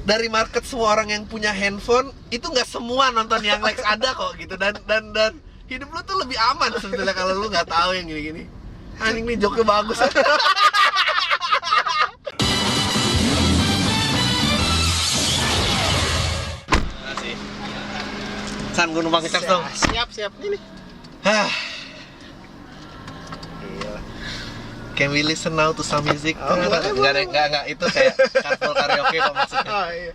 dari market semua orang yang punya handphone itu nggak semua nonton yang Lex ada kok gitu, dan hidup lu tuh lebih aman sebetulnya kalau lu nggak tahu yang gini-gini. Anjing nih joknya bagus. Makasih. San, gue numpang ngecas dong. Siap ini. Hah. Gila. Can we listen now to some music? Oh, Enggak, itu kayak carpool karaoke kok maksudnya. Oh iya.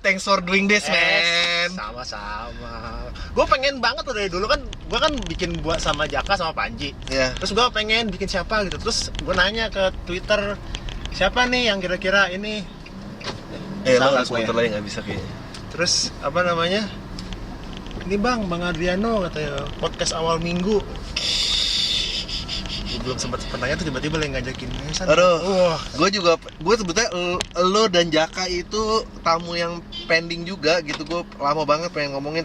Thanks for doing this, man. Sama-sama. Gue pengen banget tuh dari dulu kan, gue kan bikin buat sama Jaka sama Panji. Iya. Terus gue pengen bikin siapa gitu. Terus gue nanya ke Twitter, siapa nih yang kira-kira ini? Lo Salah harus gue ya. muter lagi nggak bisa kayaknya. Terus apa namanya? Ini Bang Adriano katanya podcast awal minggu. Gue belum sempat nanya tuh tiba-tiba lagi ngajakin. Aduh, gue sebetulnya lo dan Jaka itu tamu yang pending juga gitu. Gue lama banget pengen ngomongin.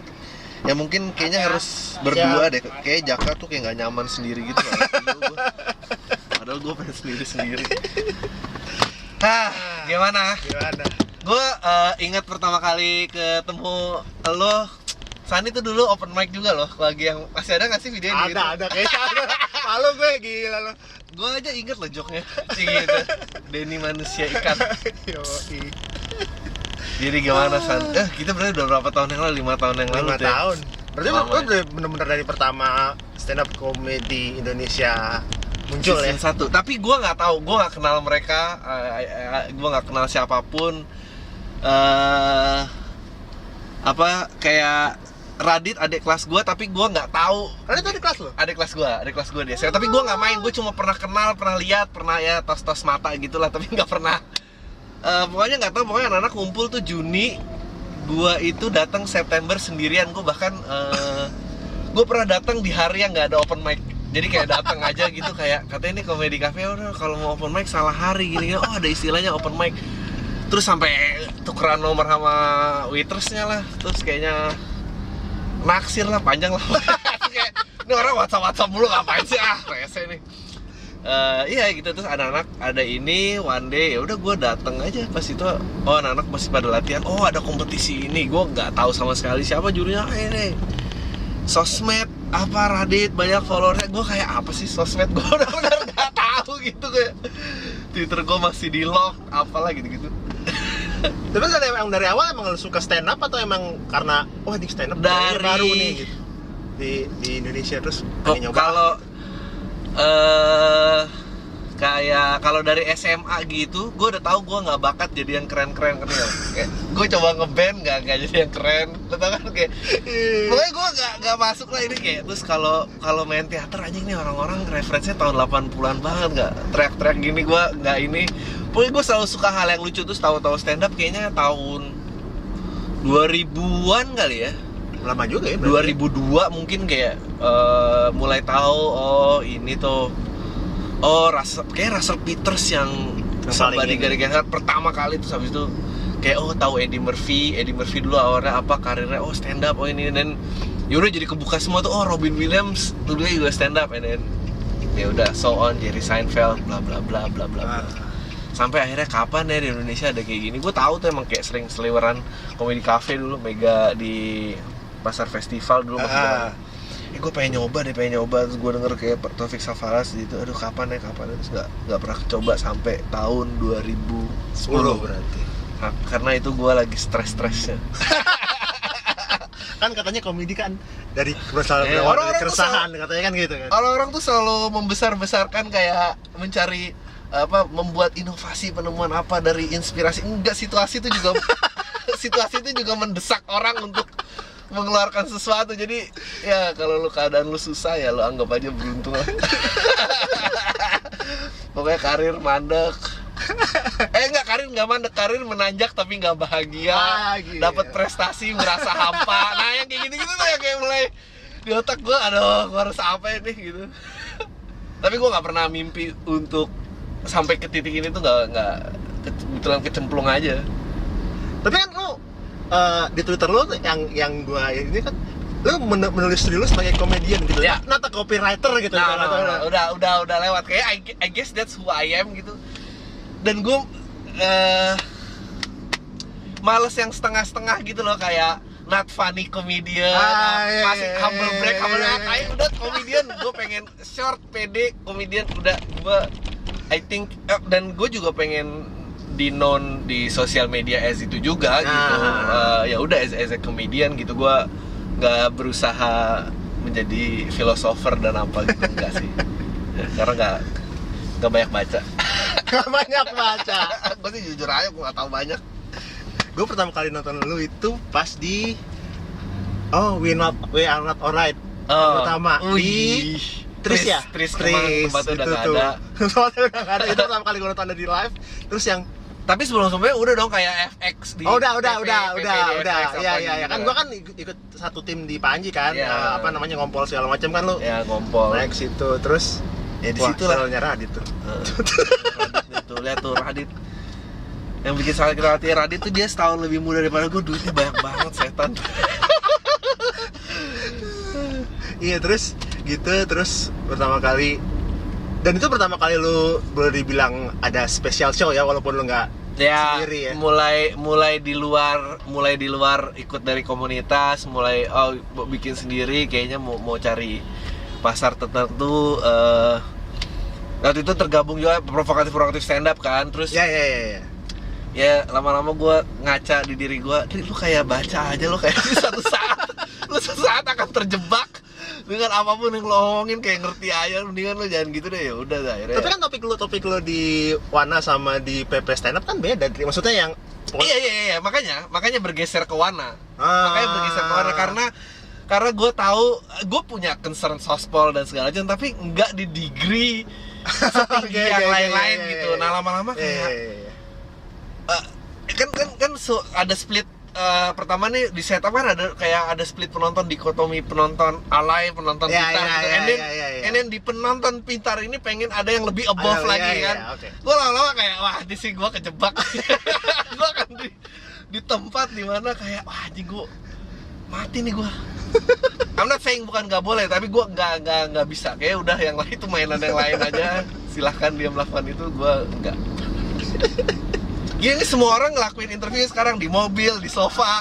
Ya mungkin kayaknya harus berdua deh. Kayak Jaka tuh kayak nggak nyaman sendiri gitu. Padahal gue pengen sendiri. Gimana? Gue ingat pertama kali ketemu lo, Sani tuh dulu open mic juga loh, lagi yang masih ada nggak sih videonya? Ada kayaknya ada. Malu gue gila lo. Gue aja inget loh joknya, gitu. Denny manusia ikan. Yoi. Jadi gimana San? Kita berarti udah berapa tahun yang lalu? 5 tahun yang lalu. 5 tahun. Berarti Lama lo bener-bener dari pertama stand up comedy Indonesia muncul ya? Season 1. Tapi gue nggak tahu, gue nggak kenal mereka, gue nggak kenal siapapun. Kayak Radit adik kelas gue, tapi gue nggak tahu. Radit adik kelas lo? Adik kelas gue dia. Tapi gue nggak main, gue cuma pernah kenal, pernah lihat, pernah ya tos mata gitulah, tapi nggak pernah. Pokoknya nggak tahu, pokoknya anak-anak kumpul tuh Juni. Gue itu datang September sendirian. Gue bahkan gue pernah datang di hari yang nggak ada open mic. Jadi kayak datang aja gitu, kayak katanya ini komedi cafe, udah kalau mau open mic salah hari gini. Oh ada istilahnya open mic. Terus sampai tukeran nomor sama waitersnya lah. Terus kayaknya naksir lah, panjang lah. Kayak, ini orang WhatsApp mulu ngapain sih, rese nih. Iya gitu. Terus anak-anak ada ini one day, ya udah gue datang aja pas itu. Oh anak-anak masih pada latihan. Oh ada kompetisi ini, gue nggak tahu sama sekali siapa jurinya. Ini sosmed apa, Radit banyak followersnya. Gue kayak apa sih sosmed, gue benar-benar nggak tahu gitu. Kayak Twitter gue masih di lock, apalah gitu-gitu. Tapi emang dari awal emang lu suka stand up atau emang karena wah di stand up dari baru nih gitu di Indonesia terus pengen nyoba? Kalau kayak kalau dari SMA gitu, gue udah tahu gue nggak bakat jadi yang keren-keren kan ya. Kayak gue coba ngeband nggak jadi yang keren, lo tau kan kayak. Pokoknya gue nggak masuk lah ini kayak. Terus kalau main teater aja nih orang-orang referensinya tahun 80-an banget, nggak teriak-teriak gini, gue nggak ini. Pokoknya gue selalu suka hal yang lucu. Terus tahu-tahu stand up kayaknya tahun 2000-an kali ya. Lama juga ya 2002 mungkin kayak mulai tahu ini tuh kayak Russell Peters yang Somebody Gotta Get Hurt pertama kali. Terus habis itu kayak tahu Eddie Murphy dulu awalnya apa karirnya, stand up, ini, dan yaudah jadi kebuka semua tuh. Robin Williams dulu juga stand up, and then ya udah so on, Jerry Seinfeld, bla bla bla bla bla. Sampai akhirnya kapan ya di Indonesia ada kayak gini. Gue tahu tuh emang kayak sering seliweran komedi cafe dulu, Mega di Pasar Festival dulu masih gue pengen nyoba. Terus gue denger kayak Taufik Safaras gitu, aduh kapan terus nggak pernah coba sampai tahun 2010 berarti. Karena itu gue lagi stres-stresnya. Kan katanya komedi kan dari orang-orang keresahan katanya kan gitu kan. Orang-orang tuh selalu membesar-besarkan kayak mencari membuat inovasi, penemuan apa dari inspirasi. Enggak, situasi itu juga mendesak orang untuk mengeluarkan sesuatu. Jadi ya kalau lu keadaan lu susah ya lu anggap aja beruntung lah. Pokoknya karir mandek. Karir nggak mandek, karir menanjak tapi nggak bahagia. Dapat prestasi merasa hampa. Nah yang kayak gitu-gitu tuh yang kayak mulai di otak gue, aduh gue harus apa ini gitu. Tapi gue nggak pernah mimpi untuk sampai ke titik ini tuh, nggak kebetulan kecemplung aja. Tapi kan lu di Twitter lu yang gua ini kan lu menulis diri lu sebagai komedian gitu, Ya. not a copywriter gitu. Udah lewat kayak I guess that's who I am gitu. Dan gue males yang setengah-setengah gitu loh, kayak not funny comedian, masih humble brag, udah comedian. Gue pengen short, pede, comedian, udah. Gue I think dan gue juga pengen di known di sosial media as itu juga gitu. Ya udah as a comedian gitu. Gue nggak berusaha menjadi filosofer dan apa gitu, enggak sih. Karena nggak banyak baca. Gak banyak baca. Gue sih jujur aja, gue nggak tahu banyak. Gue pertama kali nonton lu itu pas di We Are Not Alright. Pertama di Tris ya? Tris tempatnya udah nggak ada. Tempatnya udah nggak ada. Itu pertama kali gue nonton di live. Terus yang tapi sebelum-sebelumnya udah dong kayak FX di udah. FX Iya. gitu. Kan gue kan ikut satu tim di Panji kan. Iya. Apa namanya, ngompol segala macam kan lu. Ya ngompol. Naik situ terus Ya di wah, situ lah. channelnya Radit tuh. Radit tuh, lihat tuh Radit. Yang bikin sakit hati Radit tuh, dia setahun lebih muda daripada gue, duitnya banyak banget, setan. Iya, terus gitu, terus pertama kali, dan itu pertama kali lu boleh dibilang ada special show ya, walaupun lu nggak Ya, sendiri ya. mulai di luar ikut dari komunitas, mulai bikin sendiri, kayaknya mau cari pasar tertentu. Waktu itu tergabung juga provokatif stand up kan, terus ya lama-lama gue ngaca di diri gue, lu kayak baca aja, lu kayak suatu saat akan terjebak dengan apapun yang lo omongin, kayak ngerti aja, mendingan lo jangan gitu deh. Ya udah akhirnya. Tapi kan topik lo di Wana sama di PP stand up kan beda, maksudnya yang iya makanya bergeser ke Wana. Makanya bergeser ke Wana karena gue tahu gue punya concern sospol dan segala macam, tapi nggak di degree setinggi yang lain-lain gitu. Nah lama-lama kayak ada split. Pertama nih di setup kan ada split penonton, dikotomi penonton alay, penonton pintar gitu. And then di penonton pintar ini pengen ada yang lebih above lagi kan. Gue lama-lama kayak wah di sini gue kejebak. Gue akan di tempat dimana kayak wah anjing, gue mati nih gue. I'm not saying bukan nggak boleh, tapi gue nggak bisa. Kayak udah yang lain itu mainan yang lain aja. Silahkan dia melakukan itu, gue nggak. Gini semua orang ngelakuin interview sekarang di mobil, di sofa,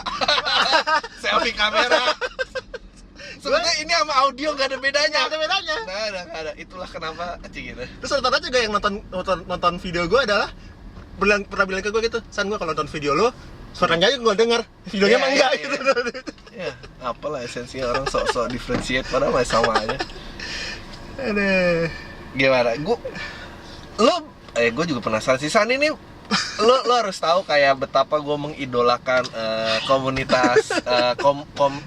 selfie kamera. Sebenarnya ini sama audio nggak ada bedanya. Nggak ada. Itulah kenapa gitu. Terus rata-rata juga yang nonton video gue adalah pernah bilang ke gue gitu, San, gue kalau nonton video lo suaranya aja gue denger, videonya mah enggak gitu. Ya, apalah esensinya orang sok-sok differentiate, padahal masih sama aja. Aduh. Gimana? Gue juga penasaran sih, San, ini lo harus tahu kayak betapa gue mengidolakan komunitas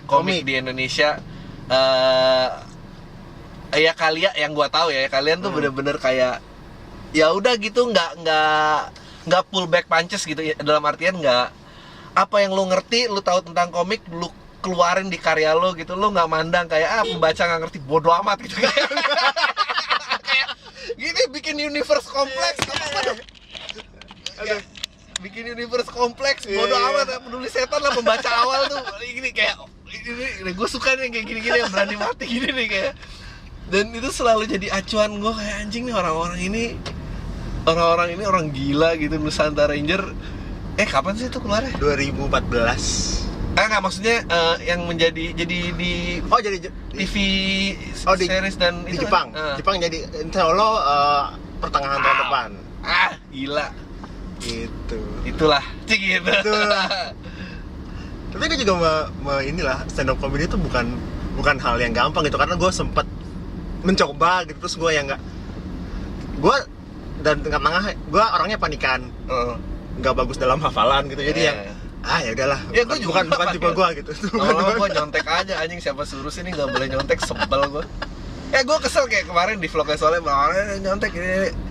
komik di Indonesia. Ya kalian, yang gue tahu ya, kalian tuh bener-bener kayak ya udah gitu, nggak pull back punches gitu, dalam artian nggak apa yang lo ngerti, lo tahu tentang komik, lo keluarin di karya lo gitu. Lo nggak mandang kayak pembaca nggak ngerti, bodo amat gitu. Kayak gini bikin universe kompleks. Bikin universe kompleks, bodo amat, peduli setan lah pembaca awal tuh. Ini kayak ini gue suka nih kayak gini-gini yang berani mati gini nih kayak. Dan itu selalu jadi acuan gue, kayak anjing nih orang-orang ini orang gila gitu. Nusantara Ranger kapan sih itu keluarnya? 2014. Nggak, maksudnya yang menjadi jadi di TV series dan di itu Jepang. kan? Jepang jadi insya Allah pertengahan tahun depan. Gila. Gitu. Itulah, gitu. Tapi gue juga inilah, stand up comedy itu bukan hal yang gampang gitu, karena gue sempat mencoba gitu, terus gue dan tengah-tengah gue orangnya panikan, nggak bagus dalam hafalan gitu, jadi yang ya udahlah, bukan tipe gue gitu. Lama-lama gue nyontek aja, anjing siapa suruh sini nggak boleh nyontek, sebel gue. Gue kesel kayak kemarin di vlognya soalnya nyontek ini.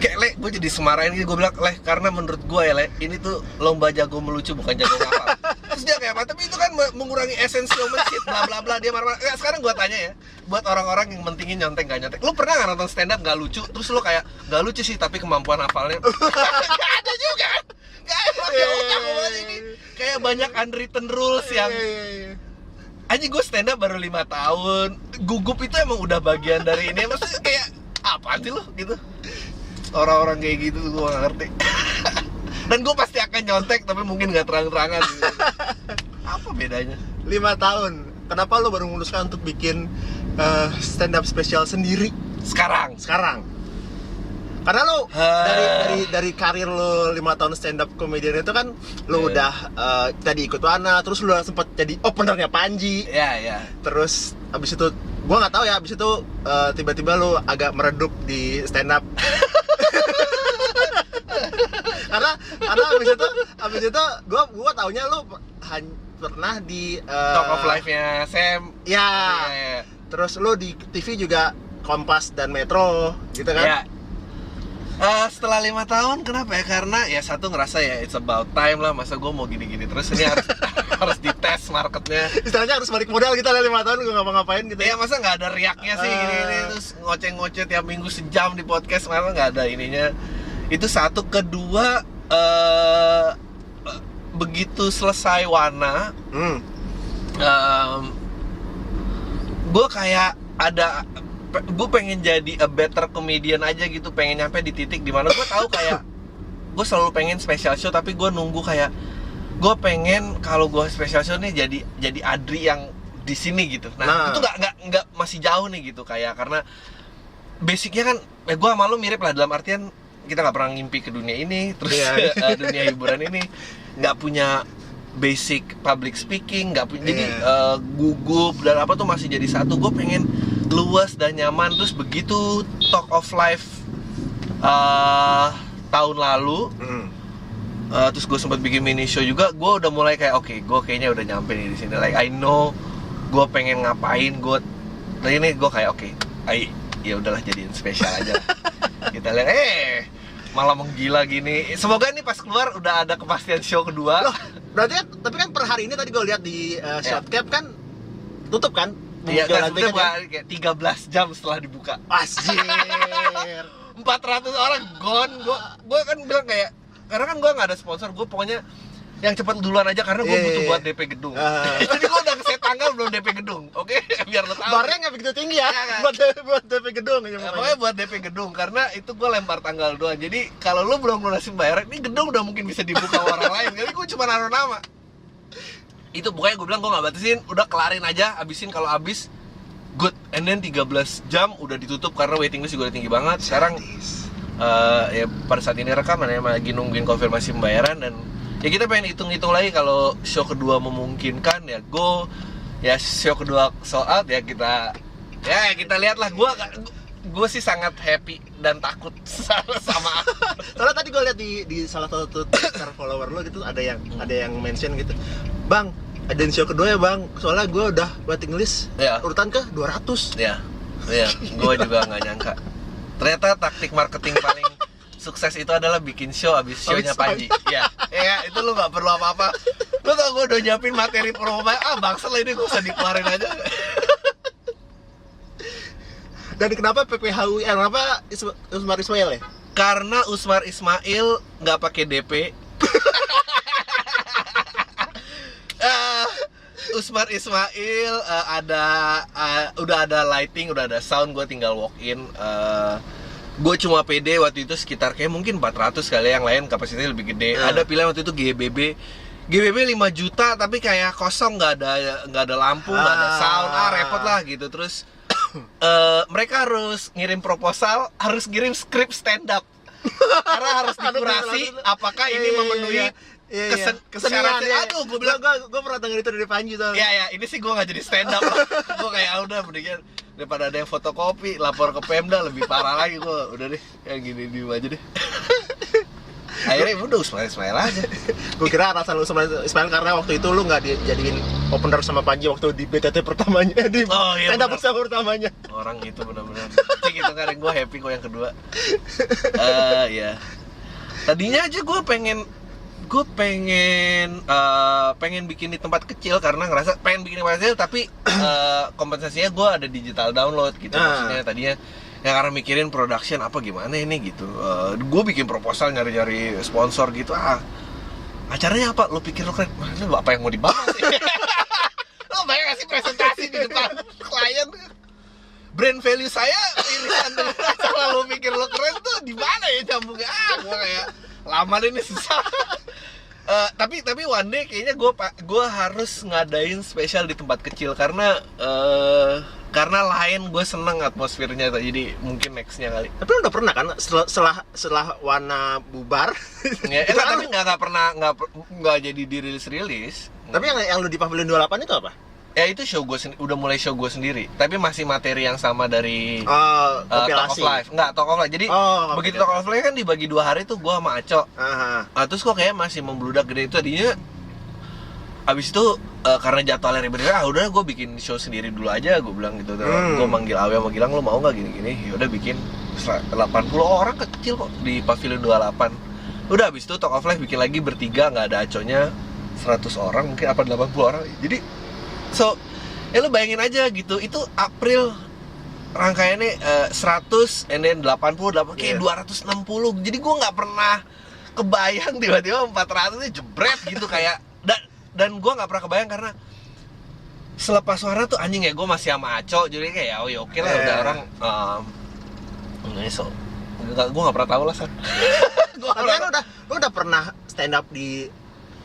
Kayak Le, gue jadi semarahin gitu, gue bilang Le, karena menurut gue ya Le, ini tuh lomba jago melucu bukan jago ngapal. Terus dia kayak apa? Tapi itu kan mengurangi esensi momen shit, bla bla bla, dia marah-marah. Sekarang gue tanya ya, buat orang-orang yang mentingin nyontek gak nyontek, lu pernah gak nonton stand up gak lucu, terus lu kayak gak lucu sih tapi kemampuan hafalnya gak ada juga kan? Gak ada, pakai otak ini. Kayak banyak unwritten rules yang Anjing gue stand up baru 5 tahun. Gugup itu emang udah bagian dari ini. Maksudnya kayak apaan sih lo gitu. Orang-orang kayak gitu gue gak ngerti. Dan gue pasti akan nyontek tapi mungkin gak terang-terangan gitu. Apa bedanya? 5 tahun. Kenapa lo baru memutuskan untuk bikin stand up spesial sendiri Sekarang. Karena lo dari karir lo 5 tahun stand up comedian itu kan lo udah tadi ikut Wana, terus lo sempet jadi openernya Panji. Iya. Terus abis itu gua nggak tahu ya, abis itu tiba-tiba lo agak meredup di stand up. karena abis itu gua taunya lo pernah di Talk of Life-nya Sam. Ya. Iya. Terus lo di TV juga Kompas dan Metro gitu kan? Iya. Setelah 5 tahun, kenapa ya? Karena ya satu ngerasa ya it's about time lah, masa gue mau gini-gini terus ini harus dites marketnya. Istilahnya harus balik modal kita lah 5 tahun gue ngapa-ngapain gitu ya. Masa nggak ada riaknya sih gini-gini, terus ngoceh-ngoceh tiap minggu sejam di podcast, malah nggak ada ininya. Itu satu. Kedua, begitu selesai Wana, gue kayak gue pengen jadi a better comedian aja gitu, pengen nyampe di titik dimana gue tahu kayak gue selalu pengen special show, tapi gue nunggu kayak gue pengen kalau gue special show nih jadi Adri yang di sini gitu. Nah itu nggak masih jauh nih gitu, kayak karena basicnya kan gue sama lu mirip lah, dalam artian kita nggak pernah ngimpi ke dunia ini, terus dunia hiburan ini nggak punya basic public speaking, nggak punya, jadi gugup dan apa tuh masih jadi satu. Gue pengen luas dan nyaman. Terus begitu Talk of Life tahun lalu, terus gue sempat bikin mini show juga, gue udah mulai kayak oke, gue kayaknya udah nyampe nih di sini. Like I know gue pengen ngapain, ini gue kayak oke, ya udahlah jadiin spesial aja. Kita lihat malah menggila gini. Semoga ini pas keluar udah ada kepastian show kedua. Loh, berarti tapi kan per hari ini tadi gue lihat di Shortcap kan tutup kan? Iya, kan kayak 13 jam setelah dibuka. Anjir. 400 orang gone. Gue kan bilang kayak, karena kan gue nggak ada sponsor, gue pokoknya yang cepat duluan aja karena gue butuh buat DP gedung. Jadi gue udah set tanggal belum DP gedung, oke? Biar lo tahu. Barnya nggak begitu tinggi ya, buat DP gedung. Pokoknya buat DP gedung, karena itu gue lempar tanggal doang. Jadi kalau lo belum lunasin bayaran, ini gedung udah mungkin bisa dibuka orang lain. Jadi gue cuma naruh nama. Itu pokoknya gue bilang gue nggak batasin, udah kelarin aja, abisin kalau abis good. And then 13 jam udah ditutup karena waiting list juga udah tinggi banget. Sekarang ya pada saat ini rekaman ya, lagi nungguin konfirmasi pembayaran, dan ya kita pengen hitung-hitung lagi kalau show kedua memungkinkan ya go, ya show kedua sold out ya kita lihatlah. Gue sih sangat happy dan takut sama. Soalnya tadi gue lihat di salah satu Twitter follower lo gitu ada yang mention gitu, Bang, ada show kedua ya Bang, soalnya gue udah waiting list urutan ke 200. Iya, gue juga nggak nyangka. Ternyata taktik marketing paling sukses itu adalah bikin show abis show-nya Panji. Ya, itu lu nggak perlu apa-apa. Lu tau gue udah nyiapin materi promo, bangsat lah ini, gue usah dikeluarin aja. Dan kenapa PPHUI, kenapa Usmar Ismail ya? Karena Usmar Ismail nggak pakai DP. Usmar Ismail udah ada lighting, udah ada sound, gue tinggal walk in. Gue cuma PD waktu itu sekitar kayak mungkin 400 kali, yang lain kapasitasnya lebih gede. Ada pilihan waktu itu GBB 5 juta tapi kayak kosong, nggak ada lampu, nggak ada sound, repot lah gitu. Terus mereka harus ngirim proposal, harus ngirim skrip stand up karena harus dikurasi apakah ini memenuhi kesenian. Aduh, gue bilang gue pernah denger itu dari Panji tuh. Ya, ini sih gue nggak jadi stand up lah. Gue kayak udah mendingan daripada ada yang fotokopi lapor ke Pemda, lebih parah lagi. Gue udah deh yang gini aja deh. Akhirnya udah Ismail aja. Gue kira alasan lu Ismail karena waktu itu lu nggak dijadiin opener sama Panji waktu di BTT pertamanya, di stand up pertamanya. Orang itu benar-benar sih gitu kan, gue happy kok yang kedua. Ya tadinya aja gue pengen bikin di tempat kecil karena ngerasa pengen bikin di tempat kecil, tapi kompensasinya gue ada digital download gitu. Maksudnya tadinya ya karena mikirin production apa gimana ini gitu. Gue bikin proposal, nyari sponsor gitu. Acaranya apa? Lo pikir lo keren? Lo apa yang mau dibahas sih? Lo bayang gak sih presentasi di depan klien? Brand value saya irisan dengan cara lo pikir lo keren tuh di mana ya nyambungnya? Gue kayak lama deh ini susah. Tapi one day kayaknya gue harus ngadain spesial di tempat kecil karena lain gue seneng atmosfernya, jadi mungkin nextnya kali. Tapi lu udah pernah kan setelah Wana bubar? Ya, tapi nggak jadi dirilis. Tapi yang lu di Pavilion 28 itu apa? Ya itu udah mulai show gue sendiri, tapi masih materi yang sama dari Talk of Life. Enggak, Talk of Life. Jadi begitu Talk of Life kan dibagi 2 hari tuh gue sama Aco. Terus kok kayak masih membludak gede itu tadinya. Abis itu karena jadwalnya ribet, udah gue bikin show sendiri dulu aja, gue bilang gitu. Gue manggil Awe sama Gilang, lo mau nggak gini-gini? Yaudah bikin 80 orang kecil kok di Pavilion 28. Udah abis itu Talk of Life bikin lagi bertiga, nggak ada Aconya, 100 orang mungkin apa 80 orang. Jadi lu bayangin aja gitu, itu April rangkaiannya 100 and then 80 kayak 260. Jadi gue nggak pernah kebayang tiba-tiba 400 nya jebret gitu kayak dan gue nggak pernah kebayang karena selepas suara tuh anjing ya gue masih sama Aco, jadi kayak ya oke lah udah orang gue nggak pernah tahu lah San. Tapi kan lu udah pernah stand up di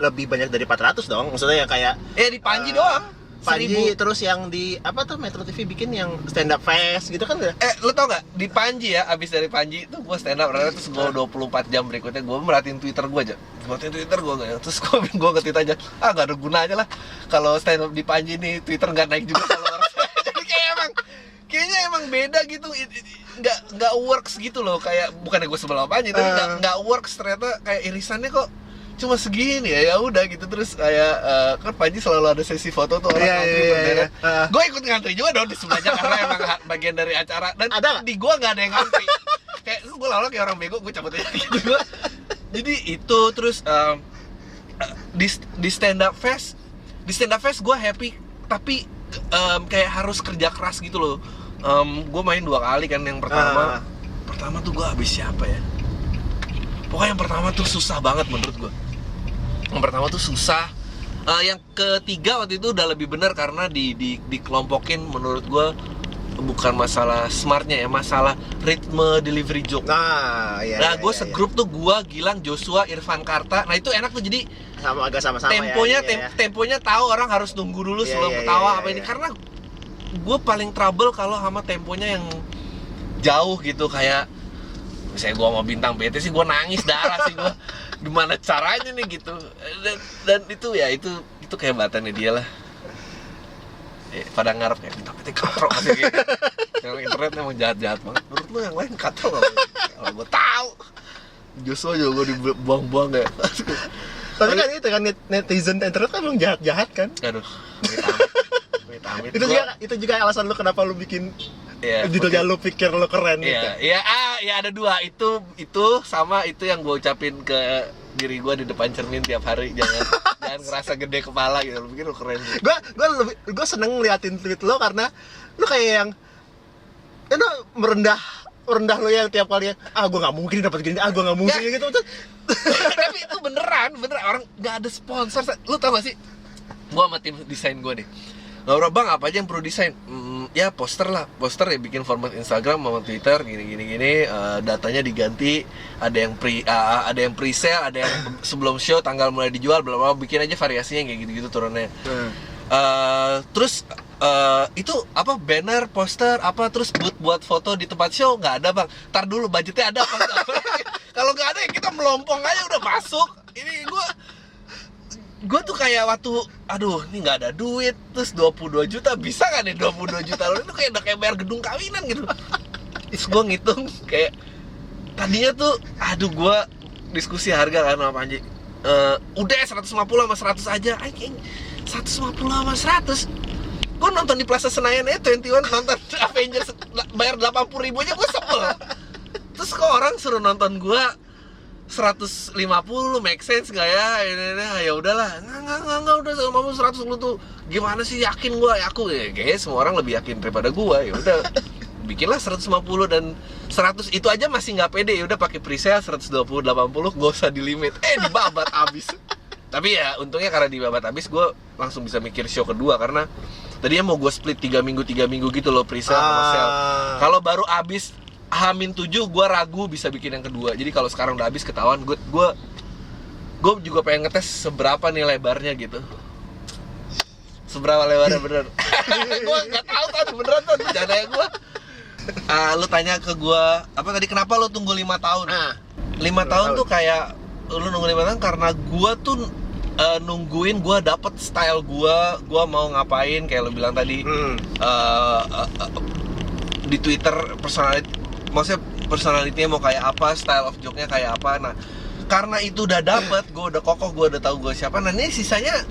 lebih banyak dari 400 dong, maksudnya ya kayak di Panji doang. Panji 1000. Terus yang di apa tuh Metro TV bikin yang stand up fest gitu kan udah. Lu tau gak di Panji ya, abis dari Panji itu gue stand up terus gue 24 jam berikutnya gue merhatiin Twitter gue aja. Merhatiin Twitter gue gak ya. Terus gue nge-tweet aja, gak ada gunanya lah kalau stand up di Panji nih, Twitter gak naik juga kalau jadi kayaknya emang beda gitu, nggak works gitu loh, kayak bukannya gue sebelah Panji tapi nggak works, ternyata kayak irisannya kok cuma segini ya udah gitu. Terus kayak kan Panji selalu ada sesi foto tuh orang ngantri bendera. Gue ikut ngantri juga dong di sebelahnya karena emang bagian dari acara dan di gue nggak ada yang ngantri. Kayak gue lalu kayak orang bego, gue cabut aja gitu. Jadi itu terus di stand up fest gue happy tapi kayak harus kerja keras gitu loh. Gue main 2 kali kan, yang pertama tuh gue habis siapa ya? Pokoknya yang pertama tuh susah banget menurut gue. Yang pertama tuh susah. Yang ketiga waktu itu udah lebih benar karena dikelompokin menurut gue bukan masalah smartnya ya, masalah ritme delivery joke. Gue segrup tuh gue, Gilang, Joshua, Irfan Karta. Nah itu enak tuh, jadi agak sama-sama temponya ya. Temponya tahu orang harus nunggu dulu sebelum ketawa apa ini. Karena gue paling trouble kalau sama temponya yang jauh gitu, kayak misalnya gue mau Bintang BT sih gue nangis darah sih gue. Gimana caranya nih gitu. Dan itu ya itu kehebatannya dia lah. Pada ngarep kayak Bintang BT katrok masih gitu. Yang internet emang jahat-jahat banget. Menurut lu yang lain katrok gak? Kalau gue tahu Joshua juga gue dibuang-buang kayak. Tapi kan itu kan netizen internet kan emang jahat-jahat kan. Aduh, amit-amit. Itu juga alasan lu kenapa lu bikin judulnya lu pikir lu keren gitu. Iya ada 2, itu sama itu yang gue ucapin ke diri gue di depan cermin tiap hari, jangan ngerasa gede kepala gitu, lu pikir lu keren. Gue seneng ngeliatin tweet lo karena lu kayak yang merendah lo yang tiap kali gue nggak mungkin dapat gini, gue nggak mungkin gitu. Tapi itu beneran orang nggak ada sponsor. Lu tau gak sih, gue sama tim desain gue nih ngobrol, bang apa aja yang perlu desain? Ya poster ya, bikin format Instagram sama Twitter gini. Datanya diganti, ada yang pre-sale, ada yang sebelum show tanggal mulai dijual, bla bla, bikin aja variasinya kayak gitu turunnya. Terus itu apa, banner, poster apa, terus buat foto di tempat show nggak ada bang. Tar dulu budgetnya ada apa? Kalau nggak ada ya kita melompong aja udah masuk. Ini gue tuh kayak waktu ini nggak ada duit, terus 22 juta bisa kan ya, 22 juta lo itu kayak udah kayak bayar gedung kawinan gitu. Terus gue ngitung kayak tadinya tuh gue diskusi harga kan sama Panji, udah 150 sama 100 aja. 150 sama 100 gue nonton di Plaza Senayan 21 nonton Avengers bayar 80.000 aja gue sebel. Terus kok orang suruh nonton gue 150, make sense gak ya? Ya udahlah, nggak udah sama 100 lu tuh gimana sih, yakin gue, aku ya guys, semua orang lebih yakin daripada gue. Ya udah bikinlah 150 dan 100 itu aja masih nggak pede. Ya udah pakai presale 120, 80, gak usah di limit. Dibabat abis. Tapi ya untungnya karena di babat habis gue langsung bisa mikir show kedua, karena tadinya mau gue split 3 minggu gitu loh, pre-sale sama sale. Kalau baru habis H-7 gue ragu bisa bikin yang kedua. Jadi kalau sekarang udah habis ketahuan, gue juga pengen ngetes seberapa nih lebarnya gitu. Seberapa lebarnya bener. Gue nggak tahu tadi beneran tuh bercandanya gue. Lu tanya ke gue apa tadi, kenapa lu tunggu 5 tahun? 5 tahun tuh kayak lu nunggu 5 tahun karena gue tuh nungguin gue dapet style gue mau ngapain, kayak lu bilang tadi. Di Twitter personality-nya mau kayak apa, style of joke-nya kayak apa. Nah, karena itu udah dapet, gue udah kokoh, gue udah tahu gue siapa. Nah, ini sisanya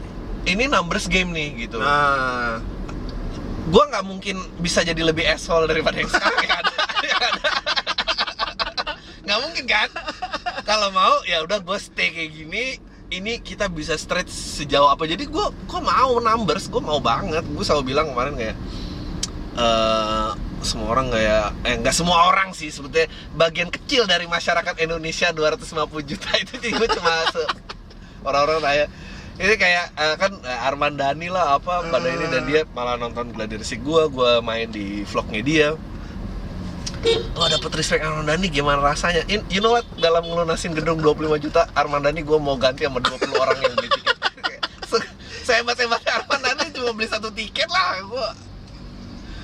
ini numbers game nih gitu. Gue nggak mungkin bisa jadi lebih asshole daripada yang sekarang yang ada. Nggak mungkin kan? Kalau mau ya udah gue stay kayak gini. Ini kita bisa stretch sejauh apa. Jadi gue mau numbers, gue mau banget. Gue selalu bilang kemarin kayak semua orang nggak semua orang sih sebetulnya, bagian kecil dari masyarakat Indonesia 250 juta itu gue cuma orang-orang kayak ini kayak kan Arman Dhani lah apa pada ini, dan dia malah nonton Gladi Resik gue main di vlognya dia. Lo dapet respect Arman Dhani gimana rasanya? You know what, dalam ngelunasin gedung 25 juta Arman Dhani gue mau ganti sama 20 orang yang beli tiket. Sehebat-hebatnya Arman Dhani cuma beli 1 tiket lah.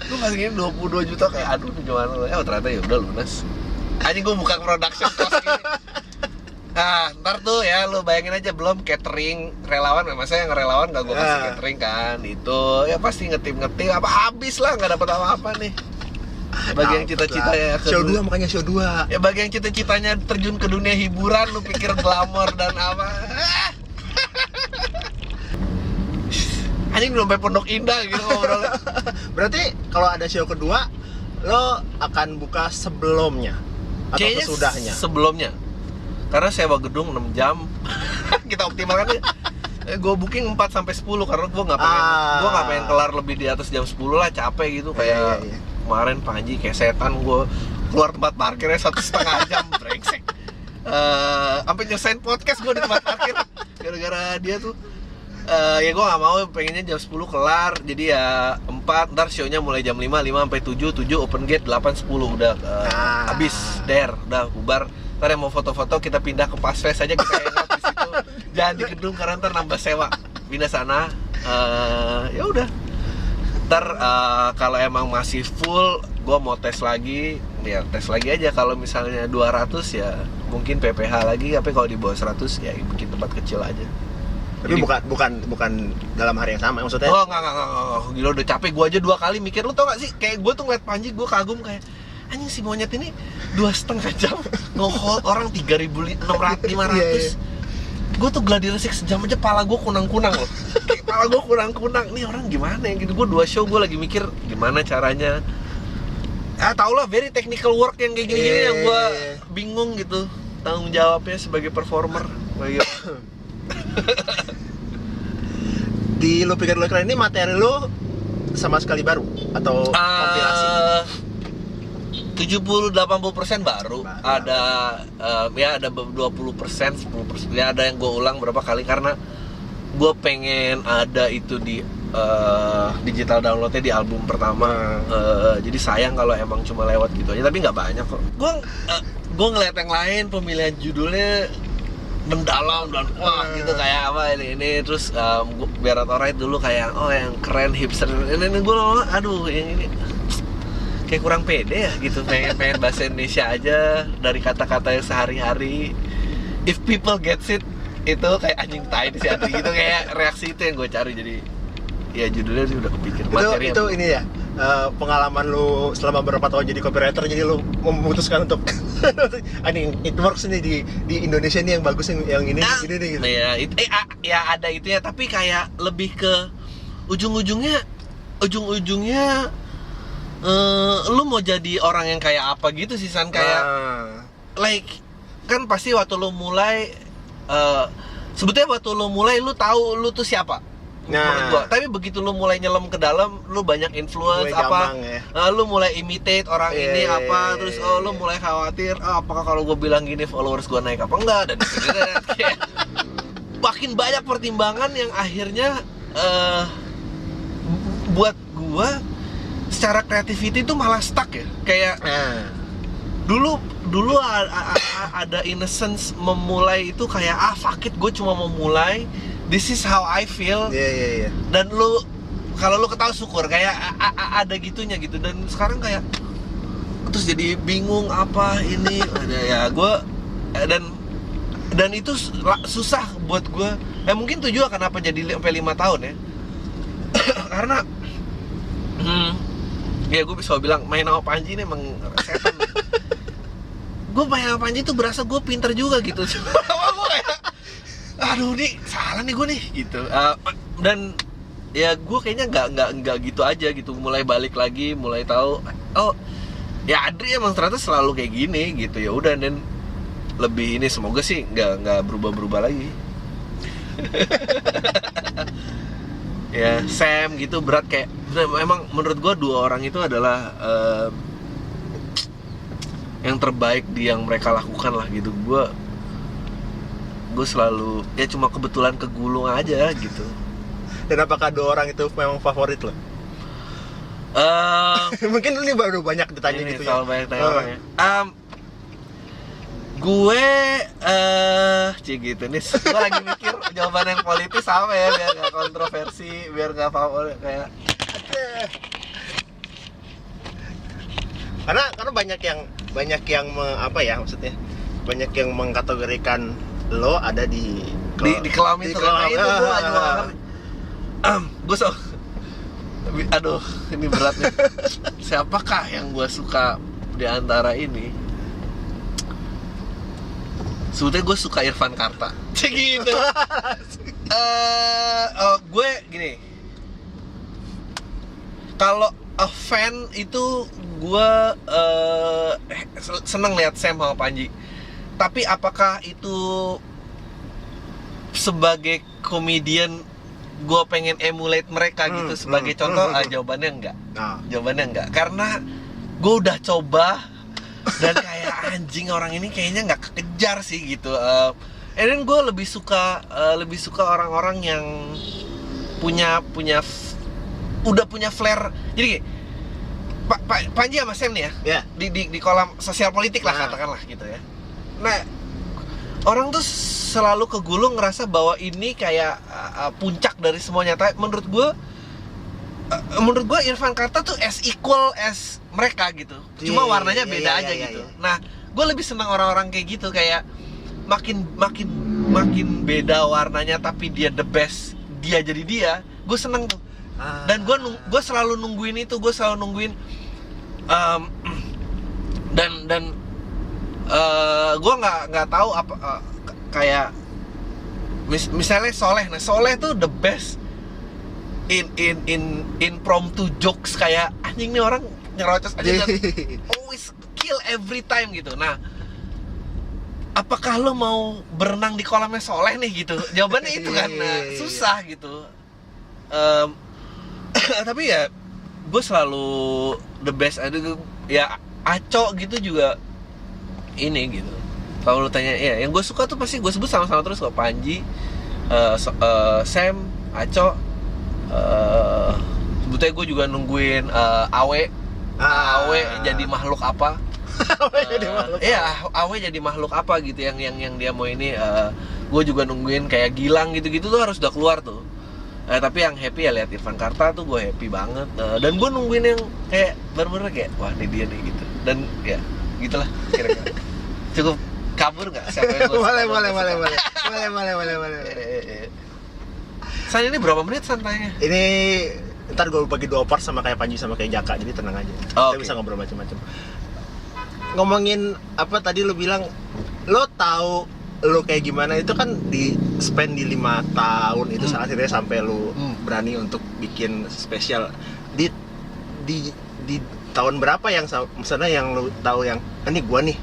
Gue masih gini 22 juta kayak aduh gimana. Ternyata ya udah lunas. Anjing gue buka production cost gini. Nah, ntar tuh ya lu bayangin aja, belum catering relawan, saya yang relawan gak gue kasih catering kan. Itu ya pasti ngetim apa habis lah, gak dapet apa-apa nih. Bagi yang cita-cita ya show 2, makanya show 2. Ya bagi yang cita-citanya terjun ke dunia hiburan, lu pikir glamor dan apa. Anjing belum sampai Pondok Indah gitu ngobrolnya. Berarti kalau ada show kedua, lo akan buka sebelumnya atau kayaknya sesudahnya? Sebelumnya. Karena sewa gedung 6 jam. Kita optimalkan ya. Gue booking 4 sampai 10 karena gue nggak pengen kelar lebih di atas jam 10 lah, capek gitu kayak kemarin Panji kayak setan, gue keluar tempat parkirnya 1,5 jam brengsek. Sampai nyesain podcast gue di tempat parkir gara-gara dia tuh. Ya gue gak mau, pengennya jam 10 kelar. Jadi ya 4, ntar show-nya mulai jam 5 sampai 7 open gate, 8, 10 udah habis, udah bubar. Ntar yang mau foto-foto kita pindah ke Pas Fest aja, kita hangout di situ. Jangan di gedung karena ntar nambah sewa. Pindah sana. Ya udah. Ntar kalau emang masih full, gue mau tes lagi. Ya tes lagi aja. Kalau misalnya 200 ya mungkin PPH lagi. Tapi kalau di bawah 100 ya bikin tempat kecil aja. Tapi bukan dalam hari yang sama maksudnya? Oh enggak. Gila udah capek. Gue aja 2 kali mikir. Lu tau gak sih? Kayak gue tuh ngeliat Panji, gue kagum kayak anjing si monyet ini 2,5 jam nge-hold orang 3.500. Gue tuh Gladi Resik sejam aja pala gue kunang-kunang loh. Pala gue kunang-kunang. Nih orang gimana ya gitu. Gue 2 show gue lagi mikir gimana caranya. Tau lah, very technical work yang kayak gini-gini yang gue bingung gitu. Tanggung jawabnya sebagai performer. Di Lu Pikir Lu Keren ini materi lu sama sekali baru atau kompilasi? 70-80% baru. Ada ya ada 20%, 10%. Ya ada yang gue ulang berapa kali karena gue pengen ada itu di digital downloadnya di album pertama. Jadi sayang kalau emang cuma lewat gitu aja, tapi nggak banyak kok. Gue ngeliat yang lain pemilihan judulnya mendalam dan wah gitu kayak apa ini terus biar Alright dulu kayak yang keren hipster ini gue aduh yang ini kayak kurang pede ya gitu, pengen bahasa Indonesia aja dari kata-kata yang sehari-hari. If people gets it, itu kayak anjing tai di situ gitu, kayak reaksi itu yang gue cari. Jadi ya judulnya sih udah kepikir materi itu ini ya pengalaman lu selama berapa tahun jadi copywriter, jadi lu memutuskan untuk anjing it works nih di Indonesia nih yang bagus yang ini nih gitu. Ya ada itu ya, tapi kayak lebih ke ujung-ujungnya lu mau jadi orang yang kayak apa gitu sih San, kayak like kan pasti waktu lu mulai sebetulnya waktu lu mulai lu tahu lu tuh siapa. Menurut gua, tapi begitu lu mulai nyelam ke dalam, lu banyak influence apa, lu mulai imitate orang ini apa, terus lu mulai khawatir, apakah kalau gua bilang gini followers gua naik apa enggak, dan kayak makin banyak pertimbangan yang akhirnya buat gua secara creativity itu malah stuck ya. Kayak dulu ada innocence memulai itu kayak fuck it, gue cuma mau mulai, this is how I feel. Dan kalau lu ketawa syukur kayak ada gitunya gitu. Dan sekarang kayak terus jadi bingung apa ini ada ya gue dan itu susah buat gue. Mungkin itu juga kenapa jadi sampai 5 tahun ya. Karena ya gue bisa bilang main sama Panji ini emang setan. Gue main sama Panji tuh berasa gue pinter juga gitu. Gue kayak aduh nih salah nih gue nih gitu. Dan ya gue kayaknya nggak gitu aja gitu. Mulai balik lagi, mulai tahu ya Adri emang ternyata selalu kayak gini gitu. Ya udah, dan lebih ini semoga sih nggak berubah lagi. Ya Sam gitu berat kayak emang menurut gue 2 orang itu adalah yang terbaik di yang mereka lakukan lah gitu. Gue selalu ya cuma kebetulan kegulung aja gitu. Dan apakah 2 orang itu memang favorit lo? Mungkin ini baru banyak ditanya ini gitu ya. Banyak tanya orang ya. Gue gitu nih. Gue lagi mikir jawaban yang politis sama ya biar nggak kontroversi, biar nggak favorit kayak. Karena banyak yang apa ya maksudnya, banyak yang mengkategorikan lo ada di kelam itu. Gue aduh ini berat nih. Siapakah yang gue suka di antara ini? Sebetulnya gue suka Irfan Karta. Gitu. Gue gini. Kalau a fan itu gue seneng lihat Sam sama Panji. Tapi apakah itu sebagai komedian gue pengen emulate mereka gitu sebagai contoh? Jawabannya enggak. Jawabannya enggak. Karena gue udah coba dan kayak anjing orang ini kayaknya nggak kekejar sih gitu. Dan gue lebih suka orang-orang yang udah punya flair. Jadi Panji sama Sam nih ya, di kolam sosial politik lah katakanlah gitu ya. Nah orang tuh selalu kegulung ngerasa bahwa ini kayak puncak dari semuanya. Tapi menurut gue Irfan Karta tuh as equal as mereka gitu. Cuma warnanya beda aja gitu. Nah, gue lebih senang orang-orang kayak gitu, kayak makin beda warnanya tapi dia the best, dia jadi dia. Gue seneng tuh. Dan gue selalu nungguin itu, dan gue nggak tahu apa kayak misalnya Soleh tuh the best in impromptu jokes, kayak anjing nih orang nyerocos aja dan always kill every time gitu. Nah, apakah lo mau berenang di kolamnya Soleh nih gitu? Jawabannya itu kan susah gitu. Tapi ya gue selalu the best. Ada ya Aco gitu juga ini gitu. Kalau lu tanya ya, yang gue suka tuh pasti gue sebut sama-sama terus kok. Panji, Sam, Aco. Sebetulnya gue juga nungguin Awe jadi makhluk apa. Awe jadi makhluk apa gitu yang dia mau ini. Gue juga nungguin kayak Gilang gitu-gitu tuh harus udah keluar tuh. Tapi yang happy ya lihat Irfan Karta tuh gue happy banget. Dan gue nungguin yang kayak bener-bener kayak wah ini dia nih gitu. Dan ya gitulah kira-kira. Cukup kabur nggak? Siapa yang boleh. San ini berapa menit santainya? Ini ntar gue bagi 2 part sama kayak Panji sama kayak Jaka, jadi tenang aja. Kita bisa ngobrol macam-macam. Ngomongin apa tadi lo bilang, lo tahu lo kayak gimana itu kan di spend di 5 tahun itu akhirnya sampai lo berani untuk bikin spesial di tahun berapa yang misalnya yang lo tahu yang ini gue nih,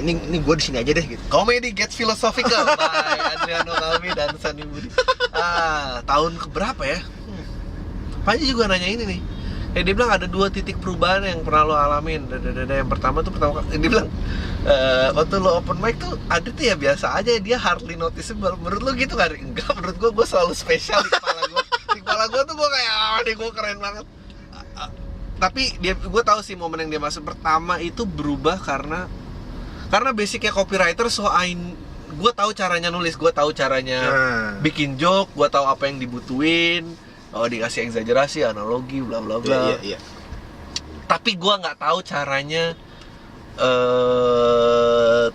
ini gue di sini aja deh gitu. Comedy Gets Philosophical by Adriano Kalbi dan Sani Budi. Tahun keberapa ya? Panji juga nanya ini nih. dia bilang ada 2 titik perubahan yang pernah lo alamin. Yang pertama tuh dia bilang waktu lo open mic tuh ada tuh ya biasa aja, dia hardly noticeable. Menurut lo gitu gak? Enggak, menurut gue selalu spesial di kepala gue. Di kepala gue tuh gue kayak deh gue keren banget. Tapi gue tahu sih momen yang dia masuk pertama itu berubah karena basicnya copywriter, gue tahu caranya nulis, gue tahu caranya bikin joke, gue tahu apa yang dibutuhin. Dikasih exaggerasi, analogi, bla bla bla. Iya. Tapi gue nggak tahu caranya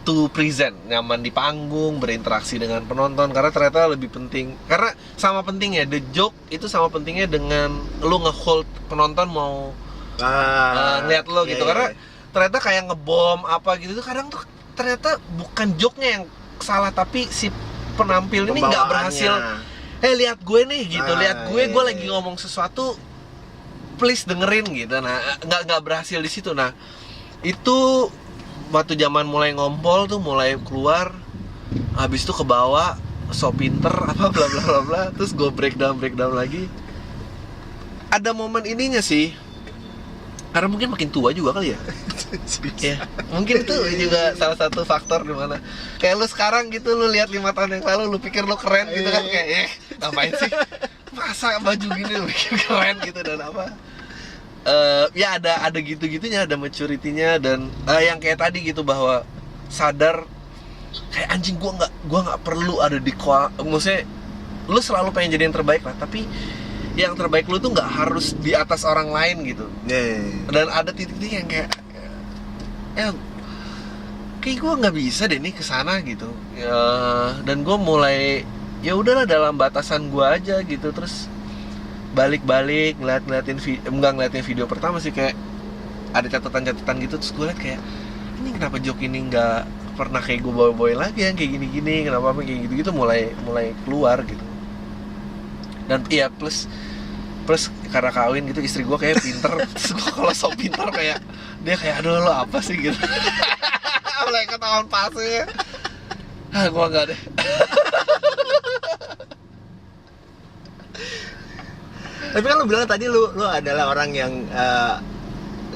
to present, nyaman di panggung, berinteraksi dengan penonton. Karena ternyata lebih penting, karena sama pentingnya the joke itu sama pentingnya dengan lo nge-hold penonton mau ngeliat lo gitu. Karena ternyata kayak ngebom apa gitu tuh kadang tuh ternyata bukan joke-nya yang salah, tapi si penampil ini nggak berhasil. Lihat gue nih gitu, lihat gue lagi ngomong sesuatu, please dengerin gitu. Nah, nggak berhasil di situ. Nah, itu waktu zaman mulai ngompol tuh mulai keluar, habis itu ke bawah, so pinter apa bla bla bla bla, terus gue breakdown lagi. Ada momen ininya sih, karena mungkin makin tua juga kali ya. Ya, mungkin itu juga salah satu faktor di mana kayak lu sekarang gitu, lu lihat 5 tahun yang lalu lu pikir lu keren gitu kan, kayak ngapain sih masa baju gini lu pikir keren gitu, dan apa ya ada gitu-gitunya, ada maturity-nya, dan yang kayak tadi gitu, bahwa sadar kayak anjing gua nggak perlu ada di maksudnya lu selalu pengen jadi yang terbaik lah, tapi yang terbaik lu tuh nggak harus di atas orang lain gitu. Dan ada titik-titik yang kayak kayak gue nggak bisa deh nih kesana gitu ya, dan gue mulai ya udahlah dalam batasan gue aja gitu. Terus balik ngeliatin video pertama sih, kayak ada catatan gitu, terus gue liat kayak ini kenapa joke ini nggak pernah kayak gue bawa lagi yang kayak gini kenapa kayak gitu mulai keluar gitu. Dan iya plus karena kawin gitu, istri gue kayak pinter. Terus gue kalau sok pinter kayak dia kayak aduh lo apa sih gitu. Mulai ketahuan pasnya. Gue enggak deh. Tapi kan lu bilang tadi lu adalah orang yang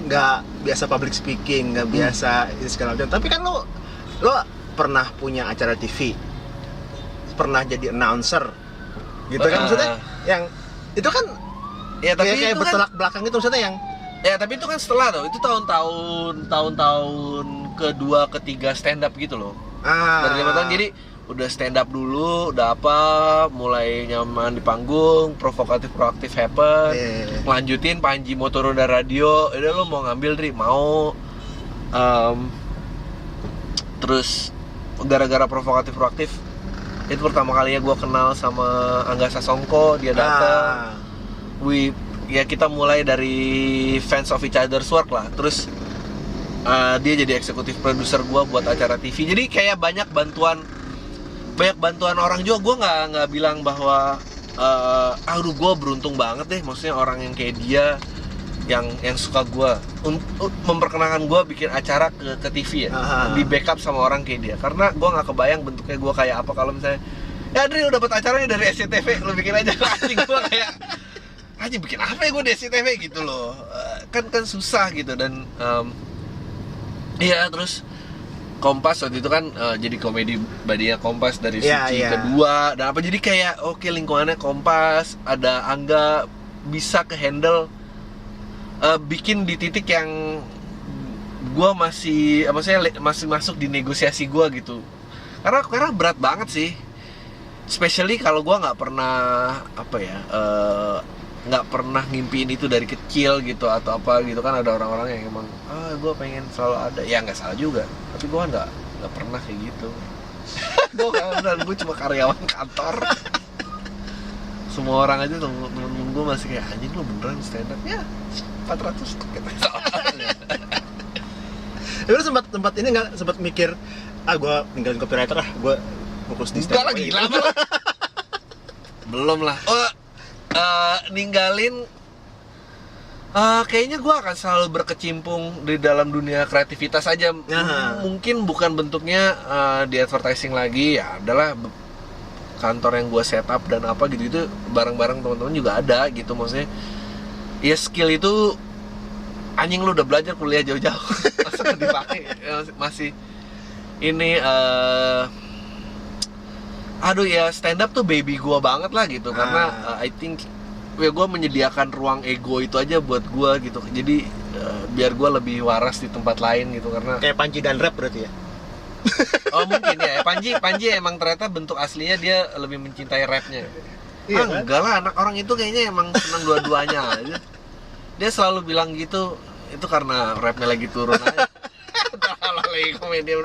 nggak biasa public speaking, nggak biasa ini segala macam. Tapi kan lu pernah punya acara TV, pernah jadi announcer, gitu kan, maksudnya yang itu kan ya, tapi kayak bertolak belakang itu maksudnya yang ya, tapi itu kan setelah tuh, itu tahun kedua ketiga stand up gitu loh. Dari 5 tahun, jadi udah stand up dulu, udah apa, mulai nyaman di panggung, proaktif happen, lanjutin Panji mau turun dari radio, udah lo mau ngambil mau, terus gara-gara proaktif itu pertama kalinya gue kenal sama Angga Sasongko, dia datang. Kita mulai dari fans of each other's work lah. Terus dia jadi eksekutif produser gue buat acara TV. Jadi kayak banyak bantuan orang juga. Gue nggak bilang bahwa aduh gue beruntung banget deh, maksudnya orang yang kayak dia yang suka gue memperkenalkan gue bikin acara ke TV ya, di backup sama orang kayak dia. Karena gue nggak kebayang bentuknya gue kayak apa kalau misalnya Adri udah dapat acaranya dari SCTV, lo bikin aja. Anjing, gue kayak aja bikin apa ya gue di SCTV gitu loh. Kan susah gitu. Dan terus Kompas waktu itu kan jadi komedi badinya Kompas dari sisi kedua dan apa, jadi kayak oke, lingkungannya Kompas, ada Angga, bisa ke handle bikin di titik yang gue masih masuk di negosiasi gue gitu. Karena berat banget sih, especially kalau gue nggak pernah nggak pernah ngimpiin itu dari kecil gitu atau apa gitu kan. Ada orang-orang yang emang gue pengen selalu ada, ya nggak salah juga, tapi gue nggak pernah kayak gitu. gue cuma karyawan kantor. Semua orang aja temen gue masih kayak anjing lo beneran stand up ya 400 gitu. Lu sempat ini nggak sempat mikir gue ninggalin copywriter lah, gue fokus di stand up. Enggak lah, gila. Belum lah. Ninggalin kayaknya gue akan selalu berkecimpung di dalam dunia kreativitas aja. Mungkin bukan bentuknya di advertising lagi, ya adalah kantor yang gue setup dan apa gitu, itu bareng-bareng teman-teman juga ada gitu. Maksudnya ya skill itu anjing, lu udah belajar kuliah jauh-jauh masa nggak dipakai. Masih ini aduh ya, stand up tuh baby gua banget lah gitu. Karena I think ya gua menyediakan ruang ego itu aja buat gua gitu. Jadi biar gua lebih waras di tempat lain gitu. Karena kayak Panji dan rap berarti ya. oh mungkin ya, Panji emang ternyata bentuk aslinya dia lebih mencintai rapnya. Iya, kan? Enggak lah, anak orang itu kayaknya emang senang dua-duanya aja. Dia selalu bilang gitu, itu karena rapnya lagi turun aja. Kalau lagi komedi,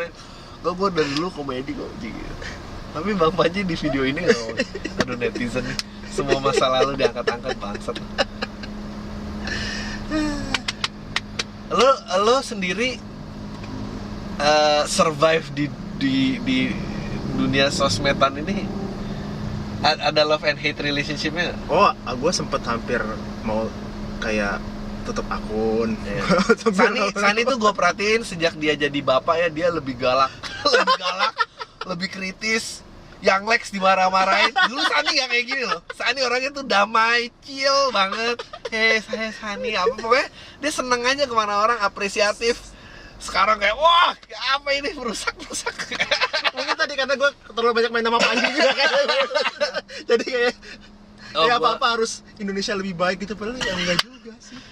gue dari dulu komedi kok gitu. Tapi Bang Panji di video ini nggak mau. Aduh, netizen nih, semua masa lalu diangkat-angkat, bangsat. Lo sendiri survive di dunia sosmedan ini, ada love and hate relationship-nya? Oh, gue sempet hampir mau kayak tutup akun. Sani tuh gue perhatiin sejak dia jadi bapak ya, dia lebih galak, lebih kritis. Yang Lex dimarah-marahin. Dulu Sani gak kayak gini loh. Sani orangnya tuh damai, chill banget. Saya Sani, apa pokoknya dia seneng aja kemana orang, apresiatif. Sekarang kayak, wah, apa ini, merusak. Mungkin tadi karena gue terlalu banyak main sama Panji juga kan. Jadi kayak ya apa-apa harus Indonesia lebih baik gitu, padahal ya enggak juga sih.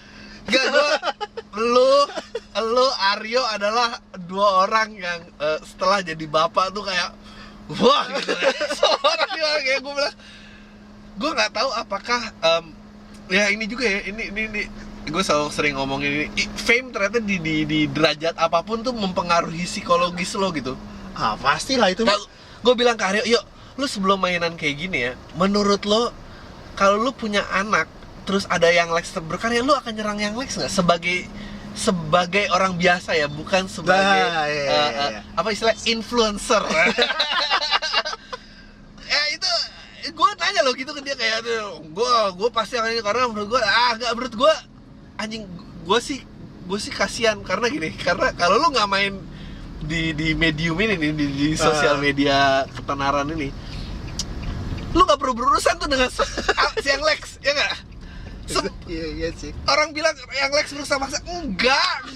Enggak, lu Aryo adalah dua orang yang setelah jadi bapak tuh kayak wah gitu ya. Seorang yang kayak gue bilang, gue nggak tahu apakah ya ini juga ya, ini gue selalu sering ngomongin ini, fame ternyata di derajat apapun tuh mempengaruhi psikologis lo gitu. Pastilah itu. Nah, gue bilang ke Aryo, yuk lu sebelum mainan kayak gini ya, menurut lo kalau lu punya anak terus ada yang Lex berkarya, lu akan nyerang yang Lex nggak sebagai orang biasa ya, bukan sebagai apa istilah influencer. Ya itu gue tanya lo gitu ke dia, kayak gue pasti akan ini, karena menurut gue menurut gue anjing, gue sih kasihan karena gini, karena kalau lu nggak main di medium ini nih, di sosial media ketenaran ini, lu nggak perlu berurusan tuh dengan si yang Lex, ya nggak? Iya sih. Orang bilang yang Lex berusaha maksa, enggak,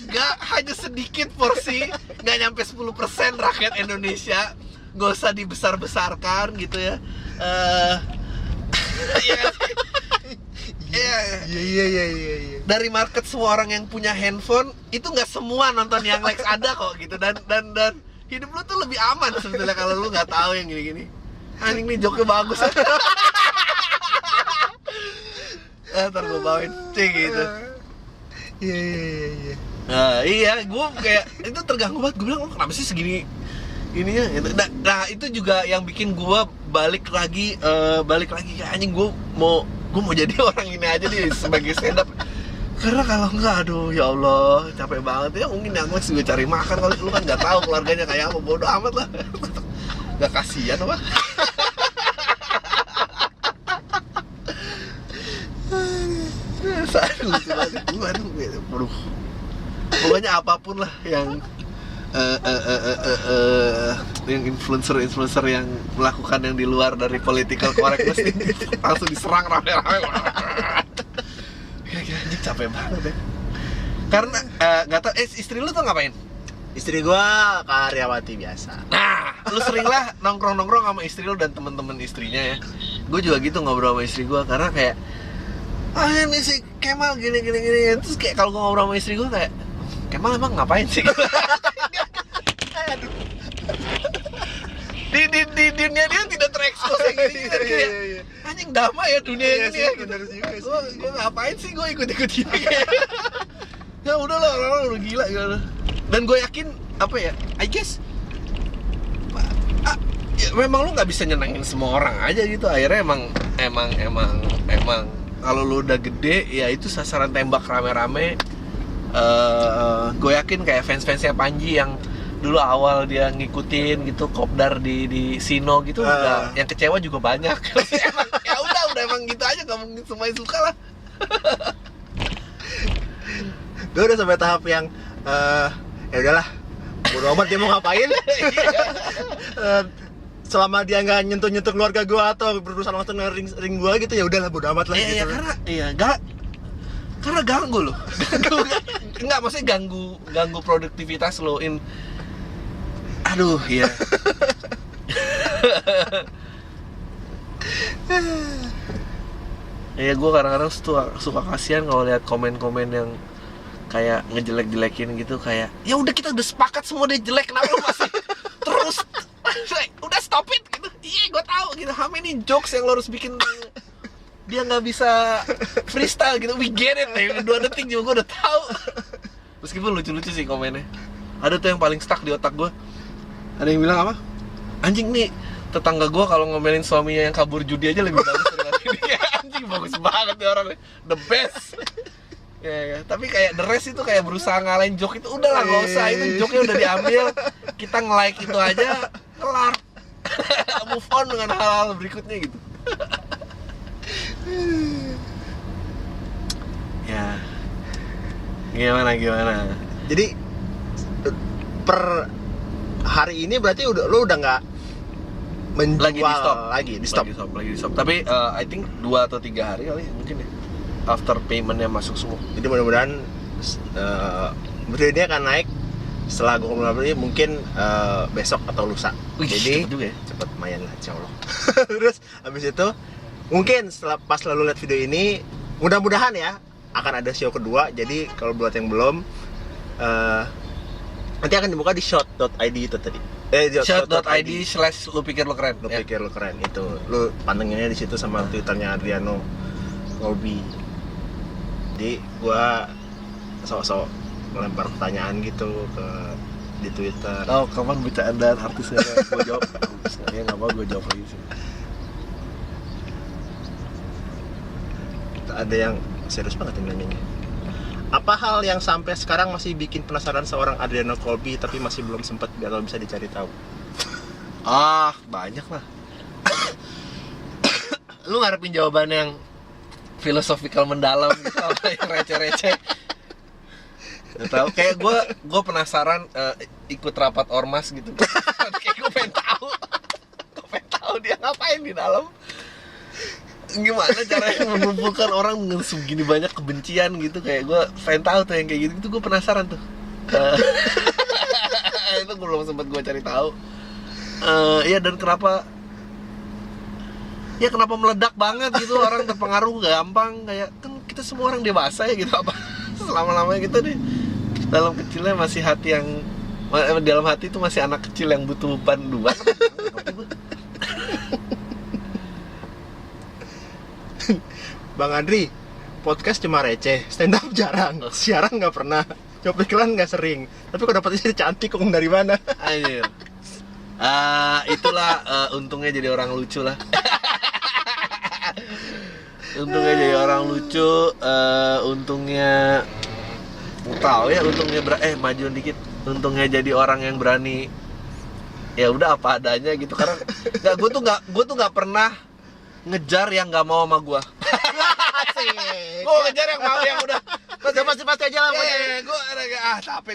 hanya sedikit porsi, nggak nyampe 10% rakyat Indonesia, nggak usah dibesar-besarkan gitu ya. Iya. Dari market semua orang yang punya handphone itu nggak semua nonton yang Lex ada kok gitu, dan hidup lu tuh lebih aman sebetulnya kalau lu nggak tahu yang gini-gini. Anjing nih joknya bagus. Ntar gue bawain gitu. Iya. Iya, gue kayak itu terganggu banget. Gue bilang, kenapa sih segini ininya? Nah itu juga yang bikin gue balik lagi kayak anjing, gue mau jadi orang ini aja nih sebagai stand up. Karena kalau enggak, aduh ya Allah, capek banget ya. Mungkin yang Lex juga cari makan, kalau lu kan nggak tahu keluarganya kayak apa, bodo amat lah. Gak kasihan apa? Aduh. Pokoknya apapun lah yang influencer yang melakukan yang di luar dari political correctness langsung diserang rame-rame. Kayak capek banget ya. Karena nggak tahu, istri lu tuh ngapain? Istri gua karyawati biasa. Nah, lu sering lah nongkrong sama istri lu dan temen-temen istrinya ya. Gue juga gitu ngobrol sama istri gua, karena kayak ini si Kemal gini. Terus kayak kalau gue ngobrol sama istri gue kayak, Kemal emang ngapain sih? di dunia dia tidak terekspos kayak gini. Kayak anjing damai ya dunia ini ya. Gue ngapain sih gue ikut dia? Ya udah lah, orang udah gila gitu. Dan gue yakin apa ya, I guess ya, memang lu nggak bisa nyenengin semua orang aja gitu. Akhirnya emang kalau lu udah gede ya itu sasaran tembak rame-rame. Gue yakin kayak fans-fansnya Panji yang dulu awal dia ngikutin gitu kopdar di Sino gitu, udah yang kecewa juga banyak. Ya udah emang gitu aja, nggak mungkin semuanya suka lah. Gue udah sampai tahap yang ya udahlah, bodo amat dia mau ngapain. Selama dia nggak nyentuh keluarga gue atau berurusan langsung dengan ring gue gitu, ya udahlah bodo amat lah. Iya, gitu. Karena Karena ganggu loh. Enggak, maksudnya ganggu produktivitas lo aduh ya. Ya gue kadang-kadang suka kasihan kalau lihat komen-komen yang kayak ngejelek-jelekin gitu, kayak ya udah kita udah sepakat semua dia jelek, kenapa lu masih terus udah stop it gitu. Iya gue tahu gitu, how many jokes yang lo harus bikin dia nggak bisa freestyle gitu, we get it, 2 detik juga gue udah tahu. Meskipun lucu-lucu sih komennya. Ada tuh yang paling stuck di otak gue, ada yang bilang apa, anjing nih tetangga gue kalau ngomelin suaminya yang kabur judi aja lebih bagus daripada ini. Anjing bagus banget nih orang, the best. Ya, tapi kayak the rest itu kayak berusaha ngalahin joke itu, udahlah nggak usah, itu joke-nya udah diambil, kita nge-like itu aja, kelar. Move on dengan hal-hal berikutnya gitu. Ya, gimana? Jadi per hari ini berarti lo udah nggak menjual lagi di stop. Tapi I think 2 atau 3 hari kali mungkin ya, after paymentnya masuk semua. Jadi mudah-mudahan dia akan naik setelah gue mulai mungkin besok atau lusa. Jadi cepet juga ya? Cepet lumayan lah insyaallah. Terus habis itu mungkin setelah pas lalu lihat video ini, mudah-mudahan ya akan ada show kedua. Jadi kalau buat yang belum, nanti akan dibuka di shot.id itu tadi. Shot.id/lu pikir lu keren. Pikir lu keren itu. Lu pantenginnya di situ sama Twitternya Adriano Colby. Jadi gua sok-sok melempar pertanyaan gitu di Twitter. Oh, kapan bercandaan artisnya? Gua jawab. Ya enggak mau gua jawab lagi sih. Ada yang serius banget yang nanya. Apa hal yang sampai sekarang masih bikin penasaran seorang Adriano Colby tapi masih belum sempat atau bisa dicari tahu? Banyak lah. Lu ngarepin jawaban yang filosofikal mendalam gitu, apa yang receh-receh? Gak tau, kayak gue penasaran ikut rapat ormas gitu. Kayak gue pengen tahu dia ngapain di dalam. Gimana caranya mengumpulkan orang dengan segini banyak kebencian gitu, kayak gue pengen tahu tuh yang kayak gitu, gue penasaran tuh. Itu belum sempat gue cari tahu. Ya dan kenapa meledak banget gitu, orang terpengaruh gampang, kayak kan kita semua orang dewasa ya gitu, apa selama-lamanya gitu deh. Dalam kecilnya masih hati yang dalam hati itu masih anak kecil yang butuh panduan. Bang Andri, podcast cuma receh, stand up jarang, siaran nggak pernah, job iklan nggak sering. Tapi kok dapat istri cantik, kok dari mana? Anjir. Itulah untungnya jadi orang lucu lah. Untungnya jadi orang lucu, untungnya tahu ya, untungnya maju dikit. Untungnya jadi orang yang berani. Ya udah apa adanya gitu, karena gue tuh nggak pernah ngejar yang nggak mau sama gue. Gue ngejar yang mau, yang udah pasti aja lah. Gue capek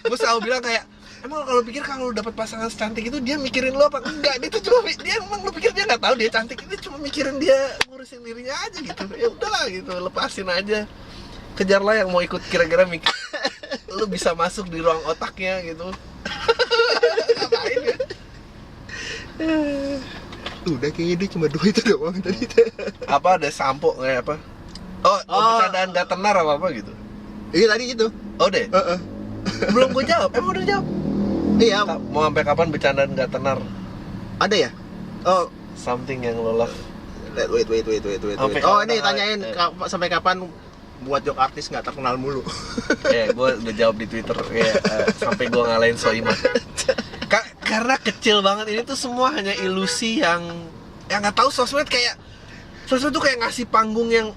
gue selalu bilang kayak, emang kalau pikir kalau dapat pasangan secantik itu dia mikirin lo apa enggak? Dia emang lo pikir dia nggak tahu dia cantik, dia cuma mikirin dia ngurusin dirinya aja gitu. Ya udahlah gitu, lepasin aja, kejarlah yang mau ikut, kira-kira mikir lo bisa masuk di ruang otaknya gitu. Ngapain ya? Udah kayaknya dia cuma 2 itu doang tadi. Apa ada sampo kayak apa? Bercandaan gak tenar apa gitu? Iya tadi itu. Oh deh. Belum gue jawab. Emang udah jawab? Iya. Mau sampai kapan bercandaan gak tenar? Ada ya? Oh, something yang lo love. Wait. Ini tanyain sampai kapan buat joke artis nggak terkenal mulu. Gue udah jawab di Twitter. Sampai gue ngalahin Soimah. Karena kecil banget, ini tuh semua hanya ilusi yang nggak tahu. Sosmed tuh kayak ngasih panggung yang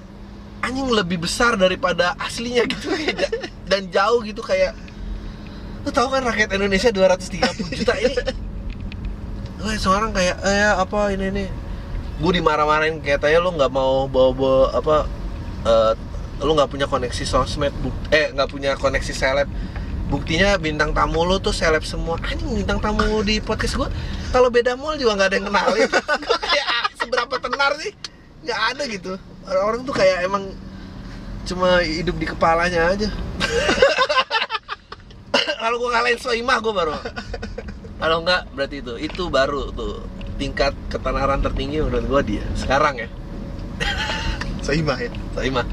anjing lebih besar daripada aslinya gitu, dan jauh gitu. Kayak lu tahu kan rakyat Indonesia 230 juta ini, seorang kayak apa ini gue dimarah-marahin katanya lu nggak mau bawa lu nggak punya koneksi sosmed, nggak punya koneksi seleb. Buktinya bintang tamu lo tuh seleb semua. Anjing, bintang tamu di podcast gue kalau beda mall juga nggak ada yang kenalin. Kayak seberapa tenar sih? Nggak ada gitu. Orang-orang tuh kayak emang cuma hidup di kepalanya aja. Kalau gue ngalahin Soimah gue baru. Kalau enggak berarti itu baru tuh tingkat ketenaran tertinggi menurut gue dia sekarang ya. Soimah ya. Soimah.